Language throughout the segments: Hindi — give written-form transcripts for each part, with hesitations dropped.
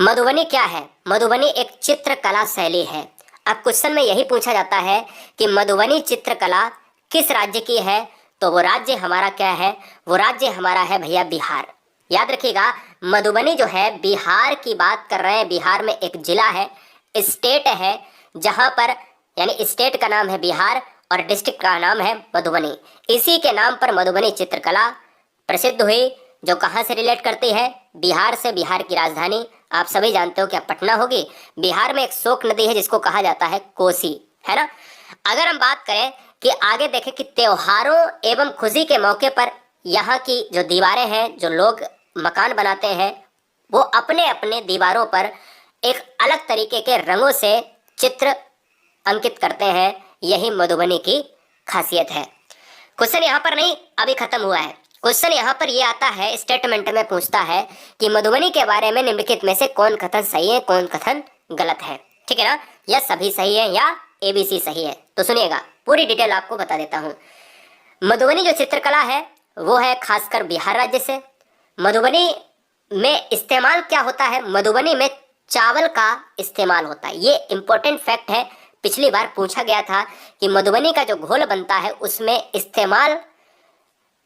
मधुबनी क्या है? मधुबनी एक चित्रकला शैली है। अब क्वेश्चन में यही पूछा जाता है कि मधुबनी चित्रकला किस राज्य की है, तो वो राज्य हमारा क्या है? वो राज्य हमारा है भैया बिहार। याद रखिएगा, मधुबनी जो है बिहार की बात कर रहे हैं। बिहार में एक जिला है, स्टेट है, जहां पर यानी स्टेट का नाम है बिहार और डिस्ट्रिक्ट का नाम है मधुबनी। इसी के नाम पर मधुबनी चित्रकला प्रसिद्ध हुई, जो कहाँ से रिलेट करती है? बिहार से। बिहार की राजधानी आप सभी जानते हो क्या पटना होगी। बिहार में एक शोक नदी है जिसको कहा जाता है कोसी, है ना। अगर हम बात करें कि आगे देखें कि त्योहारों एवं खुशी के मौके पर यहाँ की जो दीवारें हैं, जो लोग मकान बनाते हैं, वो अपने अपने दीवारों पर एक अलग तरीके के रंगों से चित्र अंकित करते हैं। यही मधुबनी की खासियत है। क्वेश्चन यहाँ पर नहीं अभी खत्म हुआ है। क्वेश्चन यहाँ पर ये आता है, स्टेटमेंट में पूछता है कि मधुबनी के बारे में निम्नलिखित में से कौन कथन सही है, कौन कथन गलत है। ठीक है ना, या सभी सही है या ABC सही है। तो सुनिएगा, पूरी डिटेल आपको बता देता हूँ। मधुबनी जो चित्रकला है वो है खासकर बिहार राज्य से। मधुबनी में इस्तेमाल क्या होता है? मधुबनी में चावल का इस्तेमाल होता है। ये इंपॉर्टेंट फैक्ट है, पिछली बार पूछा गया था कि मधुबनी का जो घोल बनता है उसमें इस्तेमाल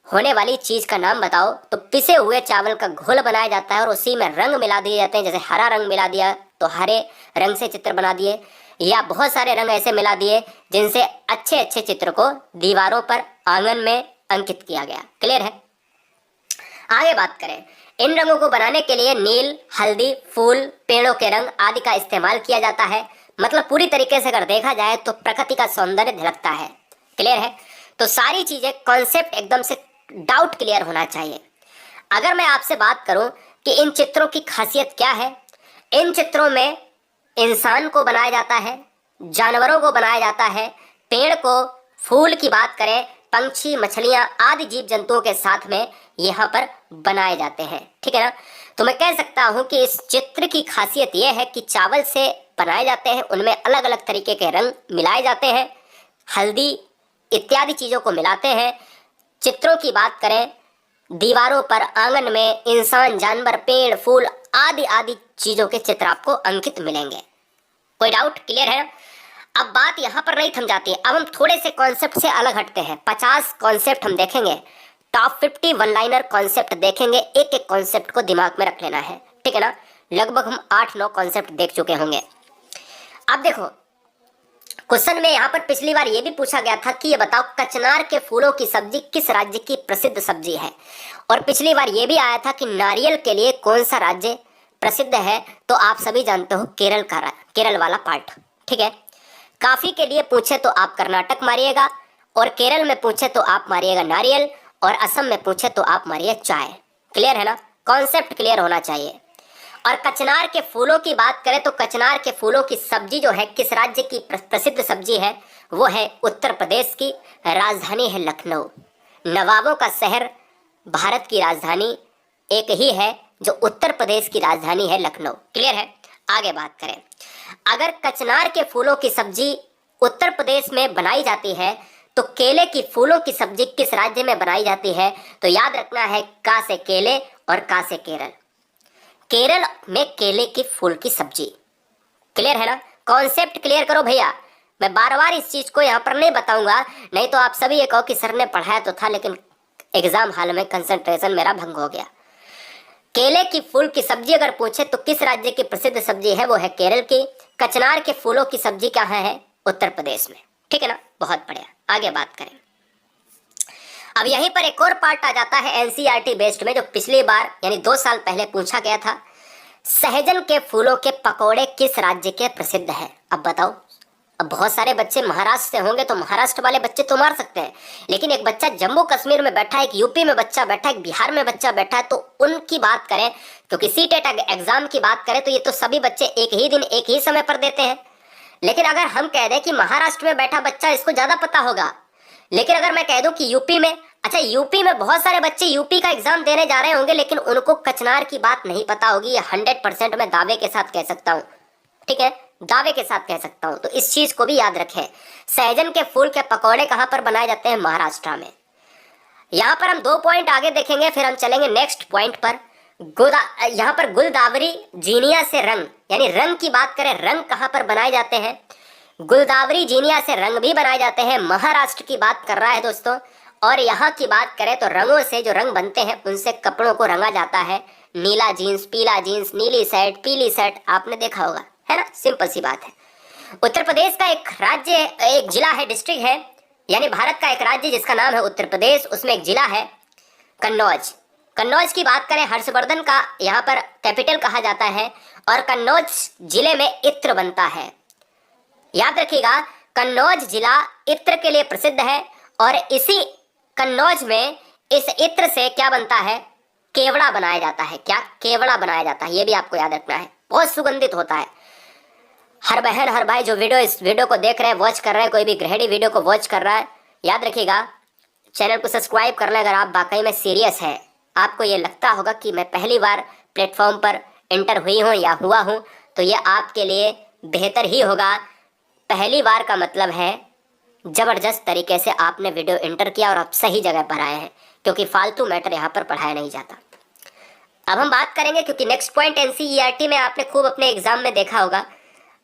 होने वाली चीज का नाम बताओ, तो पिसे हुए चावल का घोल बनाया जाता है और उसी में रंग मिला दिए जाते हैं। जैसे हरा रंग मिला दिया तो हरे रंग से चित्र बना दिए, या बहुत सारे रंग ऐसे मिला दिए जिनसे अच्छे अच्छे चित्र को दीवारों पर, आंगन में अंकित किया गया। क्लियर है? आगे बात करें, इन रंगों को बनाने के लिए नील, हल्दी, फूल, पेड़ों के रंग आदि का इस्तेमाल किया जाता है। मतलब पूरी तरीके से अगर देखा जाए तो प्रकृति का सौंदर्य झलकता है। क्लियर है? तो सारी चीजें, कॉन्सेप्ट एकदम से डाउट क्लियर होना चाहिए। अगर मैं आपसे बात करूं कि इन चित्रों की खासियत क्या है, इन चित्रों में इंसान को बनाया जाता है, जानवरों को बनाया जाता है, पेड़ को, फूल की बात करें, पंछी, मछलियां आदि जीव जंतुओं के साथ में यहाँ पर बनाए जाते हैं। ठीक है ना। तो मैं कह सकता हूँ कि इस चित्र की खासियत यह है कि चावल से बनाए जाते हैं, उनमें अलग अलग तरीके के रंग मिलाए जाते हैं, हल्दी इत्यादि चीज़ों को मिलाते हैं। चित्रों की बात करें, दीवारों पर, आंगन में इंसान, जानवर, पेड़, फूल आदि आदि चीज़ों के चित्र आपको अंकित मिलेंगे। कोई डाउट? क्लियर है? अब बात यहाँ पर नहीं थम जाती है। अब हम थोड़े से कॉन्सेप्ट से अलग हटते हैं। 50 कॉन्सेप्ट हम देखेंगे, टॉप 50 वन लाइनर कॉन्सेप्ट देखेंगे। एक एक कॉन्सेप्ट को दिमाग में रख लेना है। ठीक है ना। लगभग हम 8-9 कॉन्सेप्ट देख चुके होंगे। अब देखो, क्वेश्चन में यहाँ पर पिछली बार ये भी पूछा गया था कि ये बताओ कचनार के फूलों की सब्जी किस राज्य की प्रसिद्ध सब्जी है। और पिछली बार ये भी आया था कि नारियल के लिए कौन सा राज्य प्रसिद्ध है, तो आप सभी जानते हो केरल वाला पार्ट। ठीक है। कॉफी के लिए पूछे तो आप कर्नाटक मारिएगा, और केरल में पूछे तो आप मारिएगा नारियल, और असम में पूछे तो आप मारिए चाय। क्लियर है ना? कॉन्सेप्ट क्लियर होना चाहिए। और कचनार के फूलों की बात करें तो कचनार के फूलों की सब्जी जो है किस राज्य की प्रसिद्ध सब्जी है, वो है उत्तर प्रदेश की। राजधानी है लखनऊ। नवाबों का शहर भारत की राजधानी एक ही है, जो उत्तर प्रदेश की राजधानी है लखनऊ। क्लियर है? आगे बात करें, अगर कचनार के फूलों की सब्जी उत्तर प्रदेश में बनाई जाती है तो केले की फूलों की सब्जी किस राज्य में बनाई जाती है, तो याद रखना है का से केले और का से केरल। केरल में केले की फूल की सब्जी। क्लियर है ना? कॉन्सेप्ट क्लियर करो भैया। मैं बार बार इस चीज को यहाँ पर नहीं बताऊंगा, नहीं तो आप सभी ये कहो कि सर ने पढ़ाया तो था लेकिन एग्जाम हॉल में कंसंट्रेशन मेरा भंग हो गया। केले की फूल की सब्जी अगर पूछे तो किस राज्य की प्रसिद्ध सब्जी है, वो है केरल की। कचनार के फूलों की सब्जी कहाँ है? उत्तर प्रदेश में। ठीक है ना? बहुत बढ़िया। आगे बात करें, अब यहीं पर एक और पार्ट आ जाता है NCERT बेस्ड में, जो पिछली बार यानी 2 साल पहले पूछा गया था। सहजन के फूलों के पकौड़े किस राज्य के प्रसिद्ध हैं? अब बताओ। अब बहुत सारे बच्चे महाराष्ट्र से होंगे तो महाराष्ट्र वाले बच्चे तो मार सकते हैं, लेकिन एक बच्चा जम्मू कश्मीर में बैठा है, एक यूपी में बच्चा बैठा है, एक बिहार में बच्चा बैठा है, तो उनकी बात करें, क्योंकि सीटेट एग्जाम की बात करें तो ये तो सभी बच्चे एक ही दिन एक ही समय पर देते हैं। लेकिन अगर हम कह दें कि महाराष्ट्र में बैठा बच्चा इसको ज्यादा पता होगा, लेकिन अगर मैं कह दूं कि यूपी में, अच्छा यूपी में बहुत सारे बच्चे यूपी का एग्जाम देने जा रहे होंगे लेकिन उनको कचनार की बात नहीं पता होगी, ये 100% मैं दावे के साथ कह सकता हूँ। ठीक है, दावे के साथ कह सकता हूँ। तो इस चीज को भी याद रखें। सहजन के फूल के पकौड़े कहाँ पर बनाए जाते हैं? महाराष्ट्र में। यहाँ पर हम 2 पॉइंट आगे देखेंगे, फिर हम चलेंगे नेक्स्ट पॉइंट पर। यहाँ पर गुलदावरी जीनिया से रंग, यानी रंग की बात करें, रंग कहाँ पर बनाए जाते हैं? गुलदावरी जीनिया से रंग भी बनाए जाते हैं। महाराष्ट्र की बात कर रहा है दोस्तों। और यहाँ की बात करें तो रंगों से जो रंग बनते हैं उनसे कपड़ों को रंगा जाता है। नीला जीन्स, पीला जीन्स, नीली शर्ट, पीली शर्ट, आपने देखा होगा, है ना? सिंपल सी बात है। उत्तर प्रदेश का एक राज्य, एक जिला है, डिस्ट्रिक्ट है, यानी भारत का एक राज्य जिसका नाम है उत्तर प्रदेश, उसमें एक जिला है कन्नौज। कन्नौज की बात करें, हर्षवर्धन का यहाँ पर कैपिटल कहा जाता है। और कन्नौज जिले में इत्र बनता है। याद रखिएगा, कन्नौज जिला इत्र के लिए प्रसिद्ध है। और इसी कन्नौज में इस इत्र से क्या बनता है? केवड़ा बनाया जाता है। क्या? केवड़ा बनाया जाता है। ये भी आपको याद रखना है। बहुत सुगंधित होता है। हर बहन हर भाई जो इस वीडियो को देख रहे हैं, वॉच कर रहे हैं, कोई भी गृहिणी वीडियो को वॉच कर रहा है, याद रखिएगा, चैनल को सब्सक्राइब कर लें। अगर आप वाकई में सीरियस हैं, आपको ये लगता होगा कि मैं पहली बार प्लेटफॉर्म पर एंटर हुई हूँ या हुआ हूँ, तो ये आपके लिए बेहतर ही होगा। पहली बार का मतलब है ज़बरदस्त तरीके से आपने वीडियो एंटर किया और आप सही जगह पर आए हैं, क्योंकि फालतू मैटर यहाँ पर पढ़ाया नहीं जाता। अब हम बात करेंगे, क्योंकि नेक्स्ट पॉइंट एनसीईआरटी में आपने खूब अपने एग्जाम में देखा होगा,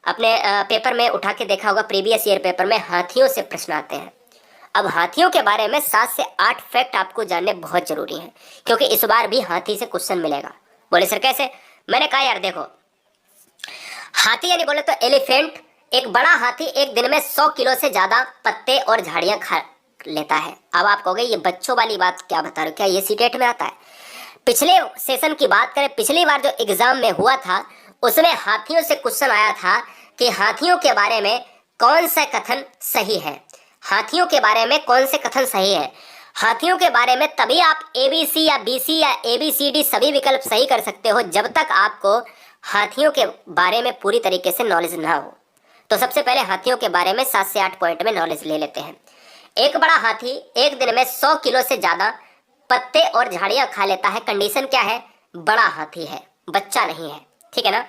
अपने पेपर में उठा के देखा होगा, प्रीवियस ईयर पेपर में हाथियों से प्रश्न आते हैं। अब हाथियों के बारे में 7 से 8 फैक्ट आपको जानने बहुत जरूरी हैं, क्योंकि इस बार भी हाथी से क्वेश्चन मिलेगा। बोले सर कैसे? मैंने कहा यार देखो, हाथी यानी बोले तो एलिफेंट, एक बड़ा हाथी एक दिन में 100 किलो से ज्यादा पत्ते और झाड़ियां खा लेता है। अब आप कहोगे ये बच्चों वाली बात क्या बता रहे हो, क्या ये सीटेट में आता है? पिछले सेशन की बात करें, पिछली बार जो एग्जाम में हुआ था उसमें हाथियों से क्वेश्चन आया था कि हाथियों के बारे में कौन सा कथन सही है। हाथियों के बारे में कौन से कथन सही है? हाथियों के बारे में तभी आप ABC या BC या ABCD सभी विकल्प सही कर सकते हो जब तक आपको हाथियों के बारे में पूरी तरीके से नॉलेज ना हो। तो सबसे पहले हाथियों के बारे में 7 से 8 पॉइंट में नॉलेज ले लेते हैं। एक बड़ा हाथी एक दिन में 100 किलो से ज्यादा पत्ते और झाड़ियां खा लेता है। कंडीशन क्या है? बड़ा हाथी है, बच्चा नहीं है, ठीक है ना?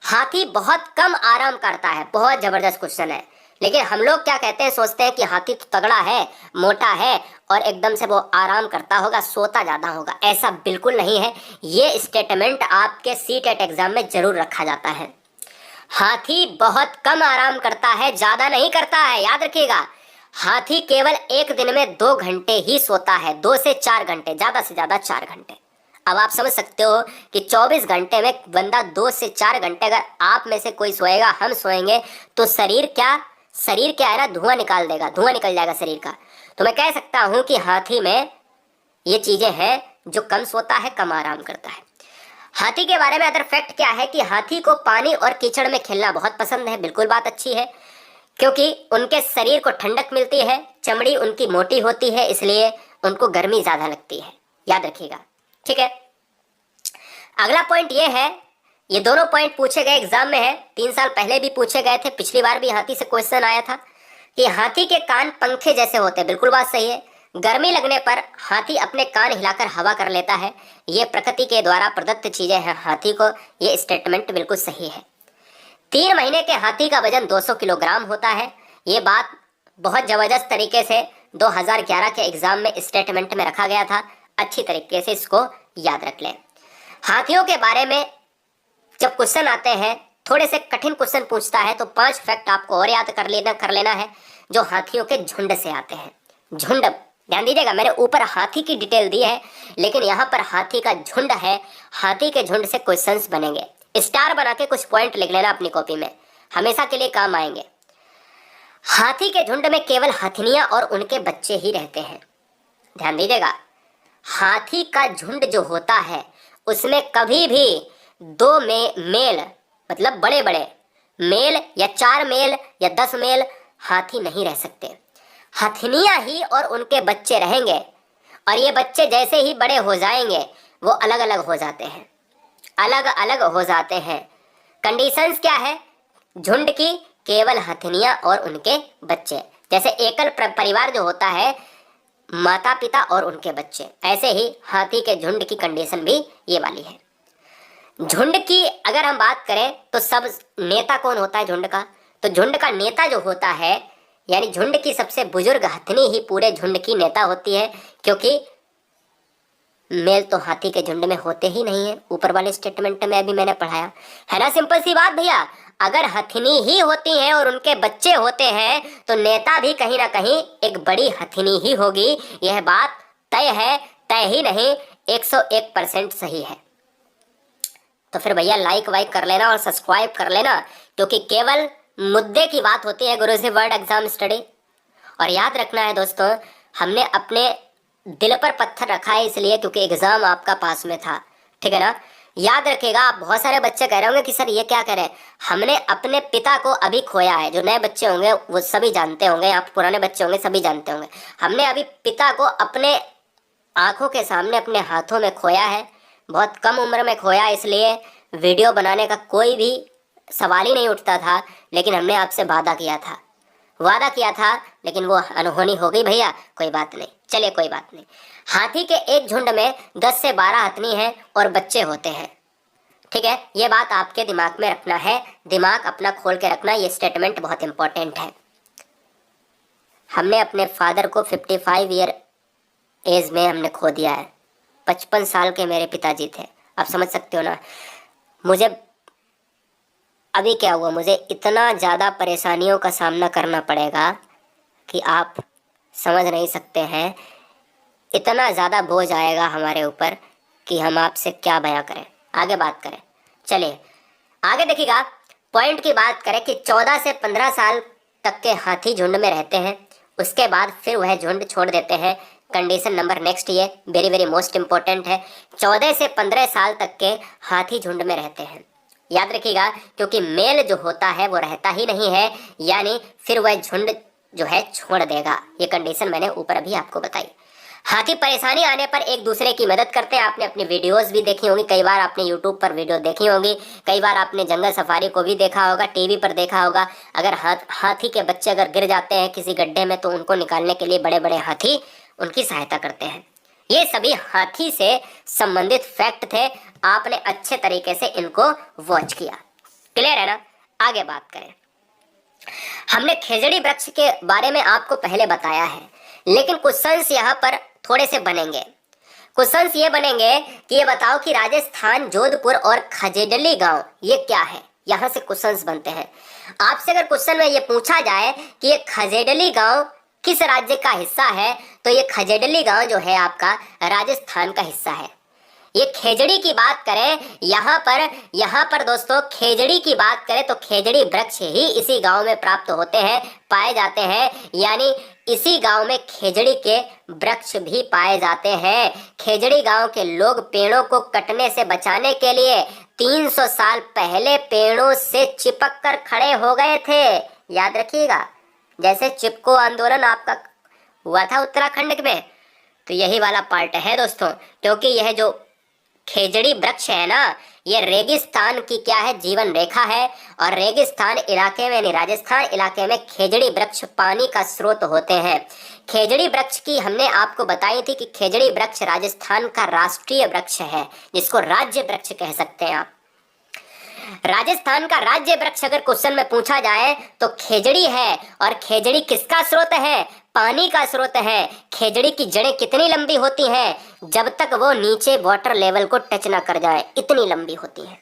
हाथी बहुत कम आराम करता है। बहुत जबरदस्त क्वेश्चन है, लेकिन हम लोग क्या कहते हैं, सोचते हैं कि हाथी तो तगड़ा है, मोटा है और एकदम से वो आराम करता होगा, सोता ज्यादा होगा। ऐसा बिल्कुल नहीं है। ये स्टेटमेंट आपके सीटेट एग्जाम में जरूर रखा जाता है। हाथी बहुत कम आराम करता है, ज्यादा नहीं करता है। याद रखिएगा, हाथी केवल एक दिन में 2 घंटे ही सोता है, 2 से 4 घंटे, ज्यादा से ज्यादा 4 घंटे। अब आप समझ सकते हो कि 24 घंटे में बंदा 2 से 4 घंटे, अगर आप में से कोई सोएगा, हम सोएंगे, तो शरीर क्या है ना, धुआं निकाल देगा, धुआं निकल जाएगा शरीर का। तो मैं कह सकता हूं कि हाथी में ये चीजें हैं जो कम सोता है, कम आराम करता है। हाथी के बारे में अदर फैक्ट क्या है कि हाथी को पानी और कीचड़ में खेलना बहुत पसंद है। बिल्कुल बात अच्छी है, क्योंकि उनके शरीर को ठंडक मिलती है, चमड़ी उनकी मोटी होती है, इसलिए उनको गर्मी ज्यादा लगती है। याद रखिएगा, ठीक है। अगला पॉइंट ये है, ये दोनों पॉइंट पूछे गए एग्जाम में है, 3 साल पहले भी पूछे गए थे, पिछली बार भी हाथी से क्वेश्चन आया था कि हाथी के कान पंखे जैसे होते हैं। बिल्कुल बात सही है। गर्मी लगने पर हाथी अपने कान हिलाकर हवा कर लेता है। ये प्रकृति के द्वारा प्रदत्त चीजें हैं हाथी को। ये स्टेटमेंट बिल्कुल सही है। 3 महीने के हाथी का वजन 200 किलोग्राम होता है। ये बात बहुत जबरदस्त तरीके से 2011 के एग्जाम में स्टेटमेंट में रखा गया था। अच्छी तरीके से इसको याद रख लें। हाथियों के बारे में जब क्वेश्चन आते हैं, थोड़े से कठिन क्वेश्चन पूछता है, तो 5 फैक्ट आपको और याद कर लेना है जो हाथियों के झुंड से आते हैं। झुंड, ध्यान दीजिएगा, मैंने ऊपर हाथी की डिटेल दी है, लेकिन यहाँ पर हाथी का झुंड है। हाथी के झुंड से क्वेश्चंस बनेंगे। स्टार बना के कुछ पॉइंट लिख लेना अपनी कॉपी में, हमेशा के लिए काम आएंगे। हाथी के झुंड में केवल हथनियां और उनके बच्चे ही रहते हैं। ध्यान दीजिएगा, हाथी का झुंड जो होता है उसमें कभी भी 2 मेल, मतलब बड़े बड़े मेल या 4 मेल या 10 मेल हाथी नहीं रह सकते। हथनियां ही और उनके बच्चे रहेंगे, और ये बच्चे जैसे ही बड़े हो जाएंगे वो अलग अलग हो जाते हैं, अलग अलग हो जाते हैं। कंडीशंस क्या है झुंड की? केवल हथनियां और उनके बच्चे। जैसे एकल परिवार जो होता है, माता पिता और उनके बच्चे, ऐसे ही हाथी के झुंड की कंडीशन भी ये वाली है। झुंड की अगर हम बात करें तो सब नेता कौन होता है झुंड का? तो झुंड का नेता जो होता है, यानी झुंड की सबसे बुजुर्ग हथनी ही पूरे झुंड की नेता होती है, क्योंकि मेल तो हाथी के झुंड में होते ही नहीं है, ऊपर वाले स्टेटमेंट में अभी मैंने पढ़ाया है ना। सिंपल सी बात भैया, अगर हथिनी ही होती हैं और उनके बच्चे होते हैं तो नेता भी कहीं ना कहीं एक बड़ी हथिनी ही होगी। यह बात तय है, तय ही नहीं 101% सही है। तो फिर भैया लाइक वाइक कर लेना और सब्सक्राइब कर लेना, क्योंकि केवल मुद्दे की बात होती है गुरुजी वर्ड एग्जाम स्टडी। और याद रखना है दोस्तों, हमने अपने दिल पर पत्थर रखा है इसलिए क्योंकि एग्जाम आपका पास में था, ठीक है ना। याद रखिएगा, आप बहुत सारे बच्चे कह रहे होंगे कि सर ये क्या करें, हमने अपने पिता को अभी खोया है। जो नए बच्चे होंगे वो सभी जानते होंगे, आप पुराने बच्चे होंगे सभी जानते होंगे, हमने अभी पिता को अपने आंखों के सामने अपने हाथों में खोया है। बहुत कम उम्र में खोया, इसलिए वीडियो बनाने का कोई भी सवाल ही नहीं उठता था। लेकिन हमने आपसे वादा किया था, लेकिन वो अनहोनी हो गई भैया। कोई बात नहीं, चलिए कोई बात नहीं। हाथी के एक झुंड में 10 से 12 हथनी हैं और बच्चे होते हैं, ठीक है। ये बात आपके दिमाग में रखना है, दिमाग अपना खोल के रखना, ये स्टेटमेंट बहुत इंपॉर्टेंट है। हमने अपने फादर को 55 ईयर एज में हमने खो दिया है। 55 साल के मेरे पिताजी थे, आप समझ सकते हो ना। मुझे अभी क्या हुआ, मुझे इतना ज़्यादा परेशानियों का सामना करना पड़ेगा कि आप समझ नहीं सकते हैं। इतना ज़्यादा बोझ आएगा हमारे ऊपर कि हम आपसे क्या बयां करें, आगे बात करें। चलिए आगे देखिएगा, पॉइंट की बात करें कि 14 से 15 साल तक के हाथी झुंड में रहते हैं, उसके बाद फिर वह झुंड छोड़ देते हैं। कंडीशन नंबर नेक्स्ट, ये वेरी वेरी मोस्ट इम्पोर्टेंट है। 14 से 15 साल तक के हाथी झुंड में रहते हैं, याद रखिएगा, क्योंकि मेल जो होता है वो रहता ही नहीं है, यानी फिर वह झुंड जो है छोड़ देगा। ये कंडीशन मैंने ऊपर अभी आपको बताई। हाथी परेशानी आने पर एक दूसरे की मदद करते हैं। आपने अपनी वीडियोस भी देखी होंगी, कई बार आपने यूट्यूब पर वीडियो देखी होंगी, कई बार आपने जंगल सफारी को भी देखा होगा, टीवी पर देखा होगा। अगर हाथी के बच्चे अगर गिर जाते हैं किसी गड्ढे में तो उनको निकालने के लिए बड़े बड़े हाथी उनकी सहायता करते हैं। ये सभी हाथी से संबंधित फैक्ट थे, आपने अच्छे तरीके से इनको वॉच किया, क्लियर है ना। आगे बात करें, हमने खेजड़ी वृक्ष के बारे में आपको पहले बताया है, लेकिन क्वेश्चंस यहाँ पर थोड़े से बनेंगे। क्वेश्चंस ये बनेंगे कि ये बताओ कि राजस्थान जोधपुर और खजेडली गांव ये क्या है। यहाँ से क्वेश्चंस बनते हैं। आपसे अगर क्वेश्चन में ये पूछा जाए कि ये खजेडली गांव किस राज्य का हिस्सा है, तो ये खजेडली गांव जो है आपका राजस्थान का हिस्सा है। ये खेजड़ी की बात करें, यहाँ पर दोस्तों खेजड़ी की बात करें तो खेजड़ी वृक्ष ही इसी गांव में प्राप्त होते हैं, पाए जाते हैं, यानी इसी गांव में खेजड़ी के वृक्ष भी पाए जाते हैं। खेजड़ी गांव के लोग पेड़ों को कटने से बचाने के लिए 300 साल पहले पेड़ों से चिपक कर खड़े हो गए थे। याद रखिएगा, जैसे चिपको आंदोलन आपका हुआ था उत्तराखंड में, तो यही वाला पार्ट है दोस्तों। क्योंकि यह जो खेजड़ी वृक्ष है ना, ये रेगिस्तान की क्या है, जीवन रेखा है। और रेगिस्तान इलाके में यानी राजस्थान इलाके में खेजड़ी वृक्ष पानी का स्रोत होते हैं। खेजड़ी वृक्ष की हमने आपको बताई थी कि खेजड़ी वृक्ष राजस्थान का राष्ट्रीय वृक्ष है, जिसको राज्य वृक्ष कह सकते हैं आप। राजस्थान का राज्य वृक्ष अगर क्वेश्चन में पूछा जाए तो खेजड़ी है। और खेजड़ी किसका स्रोत है, पानी का स्रोत है। खेजड़ी की जड़ें कितनी लंबी होती हैं, जब तक वो नीचे वाटर लेवल को टच ना कर जाए, इतनी लंबी होती है।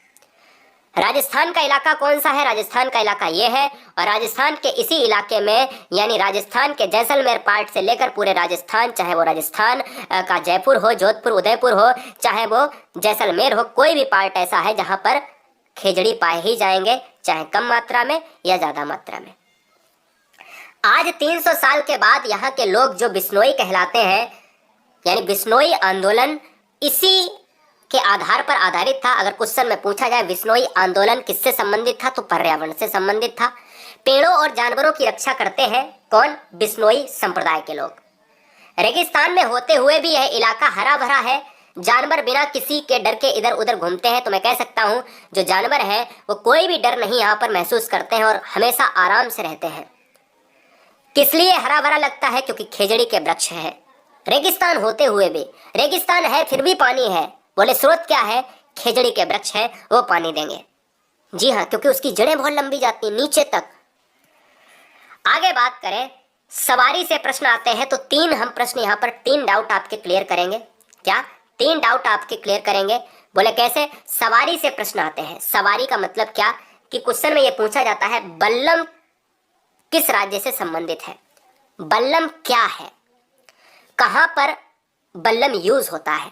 राजस्थान का इलाका कौन सा है, राजस्थान का इलाका ये है। और राजस्थान के इसी इलाके में यानी राजस्थान के जैसलमेर पार्ट से लेकर पूरे राजस्थान, चाहे वो राजस्थान का जयपुर हो, जोधपुर, उदयपुर हो, चाहे वो जैसलमेर हो, कोई भी पार्ट ऐसा है जहां पर खेजड़ी पाए ही जाएंगे, चाहे कम मात्रा में या ज्यादा मात्रा में। आज 300 साल के बाद यहाँ के लोग जो बिश्नोई कहलाते हैं, यानी बिश्नोई आंदोलन इसी के आधार पर आधारित था। अगर क्वेश्चन में पूछा जाए बिश्नोई आंदोलन किससे संबंधित था, तो पर्यावरण से संबंधित था। पेड़ों और जानवरों की रक्षा करते हैं कौन, बिश्नोई संप्रदाय के लोग। रेगिस्तान में होते हुए भी यह इलाका हरा भरा है, जानवर बिना किसी के डर के इधर उधर घूमते हैं। तो मैं कह सकता हूँ जो जानवर हैं वो कोई भी डर नहीं यहाँ पर महसूस करते हैं और हमेशा आराम से रहते हैं। किस लिए हरा भरा लगता है, क्योंकि खेजड़ी के वृक्ष है। रेगिस्तान होते हुए भी, रेगिस्तान है फिर भी पानी है, बोले स्रोत क्या है, खेजड़ी के वृक्ष है, वो पानी देंगे। जी हाँ, क्योंकि उसकी जड़ें बहुत लंबी जाती नीचे तक। आगे बात करें, सवारी से प्रश्न आते हैं तो हम प्रश्न यहाँ पर 3 डाउट आपके क्लियर करेंगे। क्या, 3 डाउट आपके क्लियर करेंगे। बोले कैसे? सवारी से प्रश्न आते हैं। सवारी का मतलब क्या कि क्वेश्चन में ये पूछा जाता है बल्लम किस राज्य से संबंधित है, बल्लम क्या है, कहां पर बल्लम यूज होता है।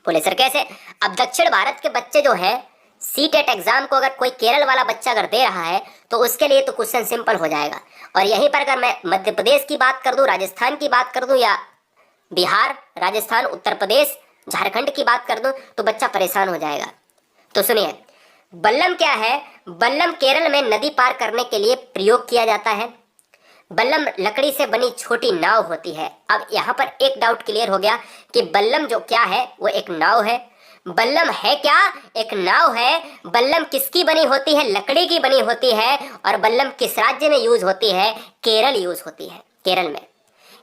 बोले सर कैसे? अब दक्षिण भारत के बच्चे जो है सीटेट एग्जाम को अगर कोई केरल वाला बच्चा अगर दे रहा है तो उसके लिए तो क्वेश्चन सिंपल हो जाएगा। और यहीं पर अगर मैं मध्य प्रदेश की बात कर दूं, राजस्थान की बात कर दूं, या बिहार, राजस्थान, उत्तर प्रदेश, झारखंड की बात कर दूं तो बच्चा परेशान हो जाएगा। तो सुनिए, बल्लम क्या है? बल्लम केरल में नदी पार करने के लिए प्रयोग किया जाता है। बल्लम लकड़ी से बनी छोटी नाव होती है। अब यहाँ पर एक डाउट क्लियर हो गया कि बल्लम जो क्या है वो एक नाव है। बल्लम है क्या? एक नाव है। बल्लम किसकी बनी होती है? लकड़ी की बनी होती है। और बल्लम किस राज्य में यूज होती है? केरल यूज होती है, केरल में।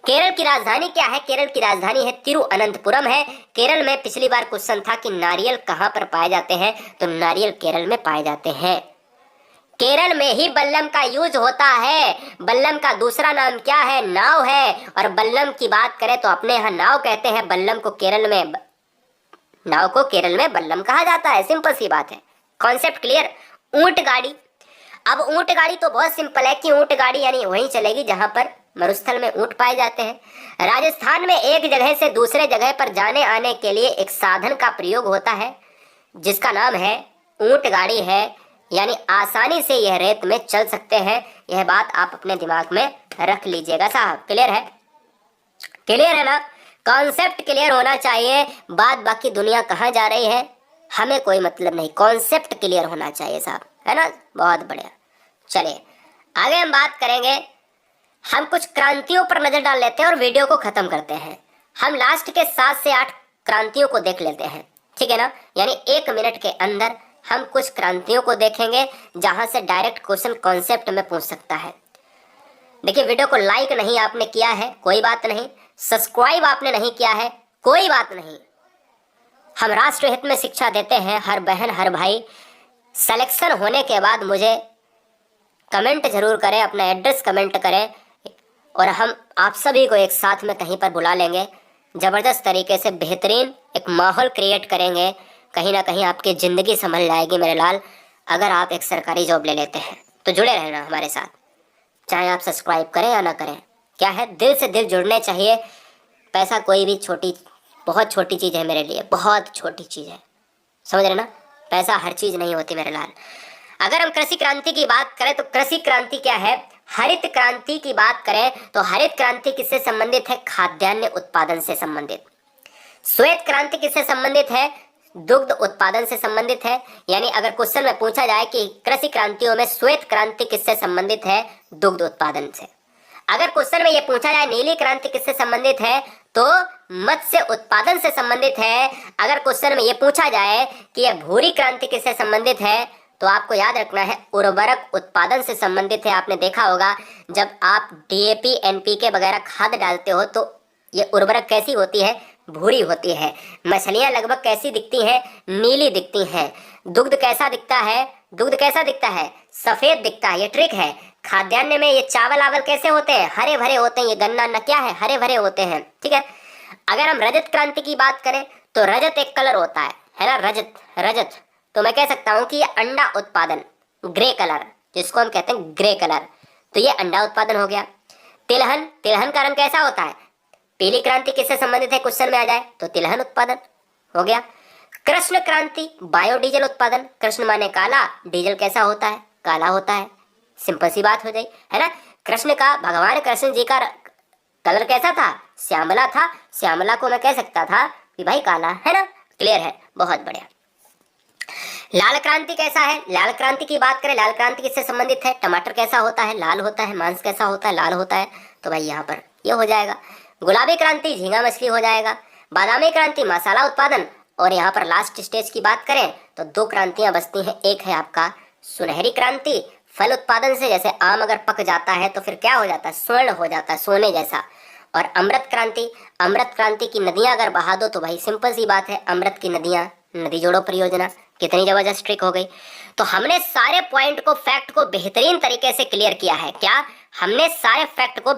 केरल की राजधानी क्या है? केरल की राजधानी है तिरुअनंतपुरम है। केरल में पिछली बार क्वेश्चन था कि नारियल कहाँ पर पाए जाते हैं, तो नारियल केरल में पाए जाते हैं। केरल में ही बल्लम का यूज होता है। बल्लम का दूसरा नाम क्या है? नाव है। और बल्लम की बात करें तो अपने यहाँ नाव कहते हैं, बल्लम को केरल में, नाव को केरल में बल्लम कहा जाता है। सिंपल सी बात है, कॉन्सेप्ट क्लियर। ऊंट गाड़ी। अब ऊंट गाड़ी तो बहुत सिंपल है कि ऊंट गाड़ी यानी वहीं चलेगी जहां पर मरुस्थल में ऊंट पाए जाते हैं। राजस्थान में एक जगह से दूसरे जगह पर जाने आने के लिए एक साधन का प्रयोग होता है जिसका नाम है ऊंट गाड़ी है, यानी आसानी से यह रेत में चल सकते हैं। यह बात आप अपने दिमाग में रख लीजिएगा साहब। क्लियर है? क्लियर है ना? कॉन्सेप्ट क्लियर होना चाहिए। बात बाकी दुनिया कहाँ जा रही है हमें कोई मतलब नहीं, कॉन्सेप्ट क्लियर होना चाहिए साहब, है ना? बहुत बढ़िया। चलिए आगे हम बात करेंगे। हम कुछ क्रांतियों पर नजर डाल लेते हैं और वीडियो को खत्म करते हैं। हम लास्ट के 7 से 8 क्रांतियों को देख लेते हैं, ठीक है ना? यानी 1 मिनट के अंदर हम कुछ क्रांतियों को देखेंगे जहां से डायरेक्ट क्वेश्चन कॉन्सेप्ट में पूछ सकता है। देखिए, वीडियो को लाइक नहीं आपने किया है, कोई बात नहीं। सब्सक्राइब आपने नहीं किया है, कोई बात नहीं। हम राष्ट्र हित में शिक्षा देते हैं। हर बहन हर भाई सिलेक्शन होने के बाद मुझे कमेंट जरूर करें, अपना एड्रेस कमेंट करें और हम आप सभी को एक साथ में कहीं पर बुला लेंगे। ज़बरदस्त तरीके से बेहतरीन एक माहौल क्रिएट करेंगे। कहीं ना कहीं आपकी ज़िंदगी संभल जाएगी मेरे लाल, अगर आप एक सरकारी जॉब ले लेते हैं। तो जुड़े रहना हमारे साथ, चाहे आप सब्सक्राइब करें या ना करें। क्या है, दिल से दिल जुड़ने चाहिए। पैसा कोई भी बहुत छोटी चीज़ है मेरे लिए, बहुत छोटी चीज़ है, समझ रहे ना? पैसा हर चीज़ नहीं होती मेरे लाल। अगर हम कृषि क्रांति की बात करें तो कृषि क्रांति क्या है? हरित क्रांति की बात करें तो हरित क्रांति किससे संबंधित है? खाद्यान्न उत्पादन से संबंधित। श्वेत क्रांति किससे संबंधित है? दुग्ध उत्पादन से संबंधित है। यानी अगर क्वेश्चन में पूछा जाए कि कृषि क्रांतियों में श्वेत क्रांति किससे संबंधित है? दुग्ध उत्पादन से। अगर क्वेश्चन में ये पूछा जाए नीली क्रांति किससे संबंधित है, तो मत्स्य उत्पादन से संबंधित है। अगर क्वेश्चन में ये पूछा जाए कि यह भूरी क्रांति किससे संबंधित है, तो आपको याद रखना है उर्वरक उत्पादन से संबंधित है। आपने देखा होगा जब आप डीएपी एनपीके वगैरह खाद डालते हो तो ये उर्वरक कैसी होती है? भूरी होती है। मछलियां लगभग कैसी दिखती हैं? नीली दिखती हैं। दुग्ध कैसा दिखता है? दुग्ध कैसा दिखता है? सफेद दिखता है। ये ट्रिक है। खाद्यान्न में ये चावल आवल कैसे होते हैं? हरे भरे होते हैं। ये गन्ना न क्या है? हरे भरे होते हैं, ठीक है। अगर हम रजत क्रांति की बात करें तो रजत एक कलर होता है ना? रजत तो मैं कह सकता हूँ कि ये अंडा उत्पादन, ग्रे कलर, जिसको हम कहते हैं ग्रे कलर, तो ये अंडा उत्पादन हो गया। तिलहन का रंग कैसा होता है? पीली क्रांति किससे संबंधित है? क्वेश्चन में आ जाए तो तिलहन उत्पादन हो गया। कृष्ण क्रांति बायोडीजल उत्पादन। कृष्ण माने काला, डीजल कैसा होता है? काला होता है। सिंपल सी बात हो गई, है ना? कृष्ण का, भगवान कृष्ण जी का कलर कैसा था? श्यामला था। श्यामला को मैं कह सकता था कि भाई काला, है ना? क्लियर है, बहुत बढ़िया। लाल क्रांति कैसा है? लाल क्रांति की बात करें, लाल क्रांति किससे संबंधित है? टमाटर कैसा होता है? लाल होता है। मांस कैसा होता है? लाल होता है। तो भाई यहाँ पर ये हो जाएगा। गुलाबी क्रांति झींगा मछली हो जाएगा। बादामी क्रांति मसाला उत्पादन। और यहाँ पर लास्ट स्टेज की बात करें तो 2 क्रांतियां बचती हैं। एक है आपका सुनहरी क्रांति, फल उत्पादन से, जैसे आम अगर पक जाता है तो फिर क्या हो जाता है? स्वर्ण हो जाता है, सोने जैसा। और अमृत क्रांति की नदियां अगर बहा दो तो भाई सिंपल सी बात है, अमृत की नदियां, नदी जोड़ो परियोजना। कितनी जबरदस्त ट्रिक हो गई। तो हमने सारे पॉइंट को, फैक्ट को बेहतरीन तरीके से क्लियर किया है। क्या हमने सारे फैक्ट को